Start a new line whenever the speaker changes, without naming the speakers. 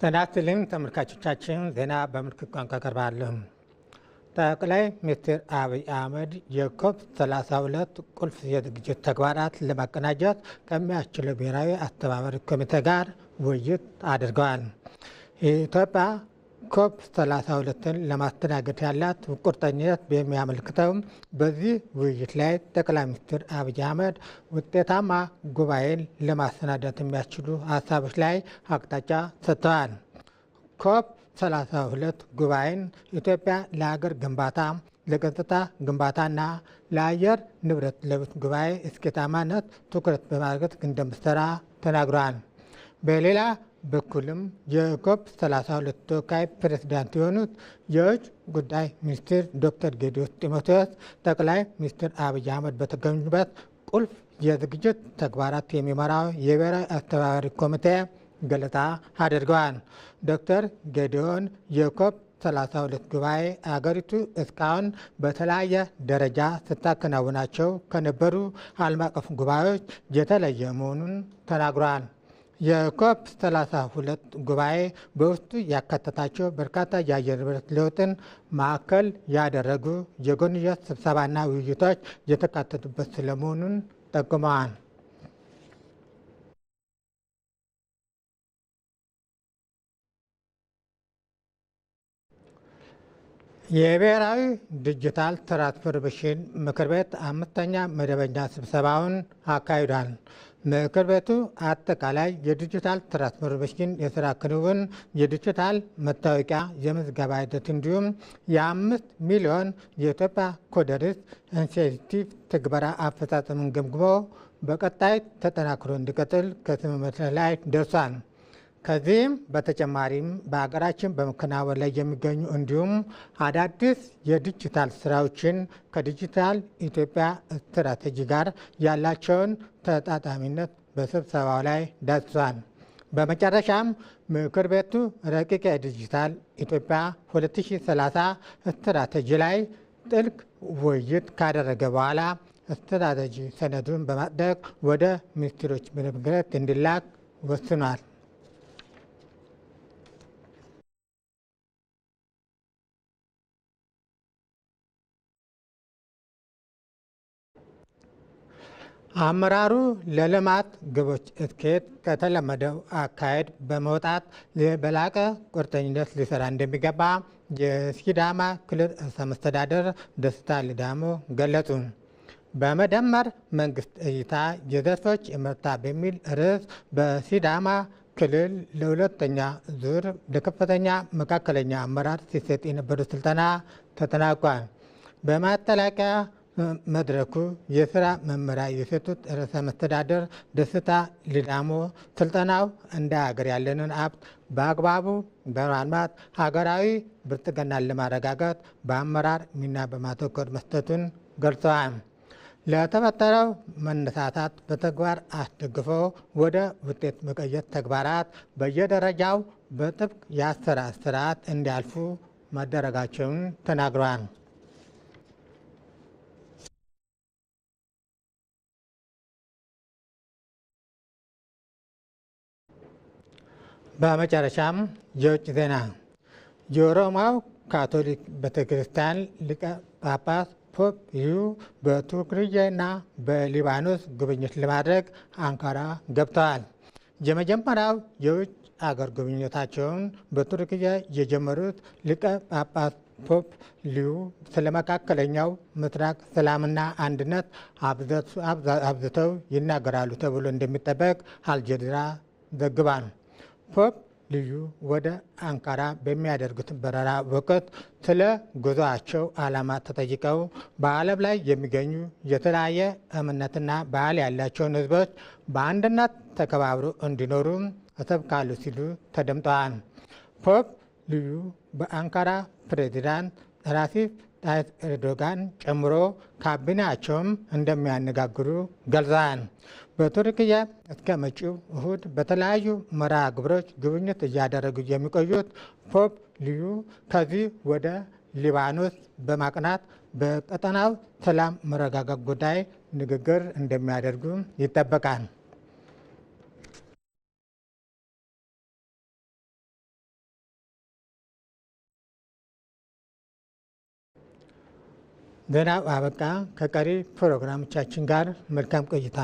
ጤና ይስጥልኝ ተመልካቾቻችን፣ ዜና በምልክት ቋንቋ ቀርባሉ። ጠቅላይ ሚኒስትር አብይ አህመድ የኮፕ 32 ቁልፍ የዝግጅት ተግባራት ለማቀናጀት ከሚያስችለው ብሔራዊ አስተባባሪ ኮሚቴ ጋር ውይይት አድርገዋል። ኢትዮጵያ ኮፕ 32ን ለማስተናገድ ያላት ቁርጠኝነት በሚያመለክተው በዚህ ውይይት ላይ ጠቅላይ ሚኒስትር አብይ አህመድ ውጤታማ ጉባኤን ለማሰናዳት የሚያስችሉ ሀሳቦች ላይ አቅጣጫ ሰጥተዋል። ኮፕ 32 ጉባኤን ኢትዮጵያ ለሀገር ግንባታ፣ ለገጽታ ግንባታና ለአየር ንብረት ለውጥ ጉባኤ ስኬታማነት ትኩረት በማድረግ እንደምትሰራ ተናግረዋል። በሌላ በኩልም የኮፕ 32 ተወካይ ፕሬዝዳንት የሆኑት የውጭ ጉዳይ ሚኒስትር ዶክተር ጌዲዮን ጢሞቴዎስ ጠቅላይ ሚኒስትር አብይ አህመድ በተገኙበት ቁልፍ የዝግጅት ተግባራት የሚመራው የብሔራዊ አስተባባሪ ኮሚቴ ገለጻ አድርገዋል። ዶክተር ጌዲዮን የኮፕ 32 ጉባኤ አገሪቱ እስካሁን በተለያየ ደረጃ ስታከናውናቸው ከነበሩ ዓለም አቀፍ ጉባኤዎች የተለየ መሆኑን ተናግረዋል። የኮፕ 32 ጉባኤ በውስጡ ያካተታቸው በርካታ የአየር ንብረት ለውጥን ማዕከል ያደረጉ የጎንዮሽ ስብሰባና ውይይቶች የተካተቱበት ስለመሆኑን ጠቁመዋል። የብሔራዊ ዲጂታል ትራንስፎርሜሽን ምክር ቤት 5ኛ መደበኛ ስብሰባውን አካሂዷል። ምክር ቤቱ አጠቃላይ የዲጂታል ትራንስፎርሜሽን የስራ ክንውን፣ የዲጂታል መታወቂያ የምዝገባ ሂደት እንዲሁም የ5 ሚሊዮን የኢትዮጵያ ኮደርስ ኢኒሼቲቭ ትግበራ አፈጻጸሙን ገምግሞ በቀጣይ ተጠናክሮ እንዲቀጥል ከስምምነት ላይ ደርሷል። ከዚህም በተጨማሪም በሀገራችን በመከናወን ላይ የሚገኙ እንዲሁም አዳዲስ የዲጂታል ስራዎችን ከዲጂታል ኢትዮጵያ ስትራቴጂ ጋር ያላቸውን ተጣጣሚነት በስብሰባው ላይ ዳስሷል። በመጨረሻም ምክር ቤቱ ረቂቅ የዲጂታል ኢትዮጵያ 2030 ስትራቴጂ ላይ ጥልቅ ውይይት ካደረገ በኋላ ስትራቴጂ ሰነዱን በማጽደቅ ወደ ሚኒስትሮች ምክር ቤት እንዲላክ ወስኗል። አመራሩ ለልማት ግቦች ስኬት ከተለመደው አካሄድ በመውጣት በላቀ ቁርጠኝነት ሊሰራ እንደሚገባ የሲዳማ ክልል ርዕሰ መስተዳድር ደስታ ሌዳሞ ገለጹ። በመደመር መንግስት እይታ የዘርፎች እመርታ በሚል ርዕስ በሲዳማ ክልል ለሁለተኛ ዙር ለከፍተኛ መካከለኛ አመራር ሲሰጥ የነበረው ስልጠና ተጠናቋል። በማጠናቀቂያ መድረኩ የስራ መመሪያ የሰጡት ርዕሰ መስተዳድር ደስታ ሌዳሞ ስልጠናው እንደ ሀገር ያለንን ሀብት በአግባቡ በማልማት ሀገራዊ ብልጽግናን ለማረጋገጥ በአመራር ሚና በማተኮር መስጠቱን ገልጸዋል። ለተፈጠረው መነሳሳት በተግባር አስደግፎ ወደ ውጤት መቀየር ተግባራት በየደረጃው በጥብቅ የአሰራር ስርዓት እንዲያልፉ መደረጋቸውን ተናግረዋል። በመጨረሻም የውጭ ዜና። የኦሮሞው ካቶሊክ ቤተክርስቲያን ሊቀ ጳጳስ ፖፕ ሊዮ በቱርክዬና በሊባኖስ ጉብኝት ለማድረግ አንካራ ገብተዋል። የመጀመሪያው የውጭ አገር ጉብኝታቸውን በቱርክዬ የጀመሩት ሊቀ ጳጳስ ፖፕ ሊዮ ስለ መካከለኛው ምስራቅ ሰላምና አንድነት አብዝተው ይናገራሉ ተብሎ እንደሚጠበቅ አልጀዚራ ዘግቧል። ፖፕ ሊዮ ወደ አንካራ በሚያደርጉት በረራ ወቅት ስለ ጉዞአቸው ዓላማ ተጠይቀው በዓለም ላይ የሚገኙ የተለያየ እምነትና ባህል ያላቸውን ሕዝቦች በአንድነት ተከባብሮ እንዲኖሩ እሰብካሉ ሲሉ ተደምጠዋል። ፖፕ ሊዮ በአንካራ ፕሬዚዳንት ራሲፕ ታይፕ ኤርዶጋን ጨምሮ ካቢኔያቸውም እንደሚያነጋግሩ ገልጸዋል። በቱርክያ እስከ መጪው እሁድ በተለያዩ መርሃ ግብሮች ጉብኝት እያደረጉ የሚቆዩት ፖፕ ሊዮ ከዚህ ወደ ሊባኖስ በማቅናት በቀጠናው ሰላም መረጋጋት ጉዳይ ንግግር እንደሚያደርጉ ይጠበቃል። ዜናው አበቃ። ከቀሪ ፕሮግራሞቻችን ጋር መልካም ቆይታ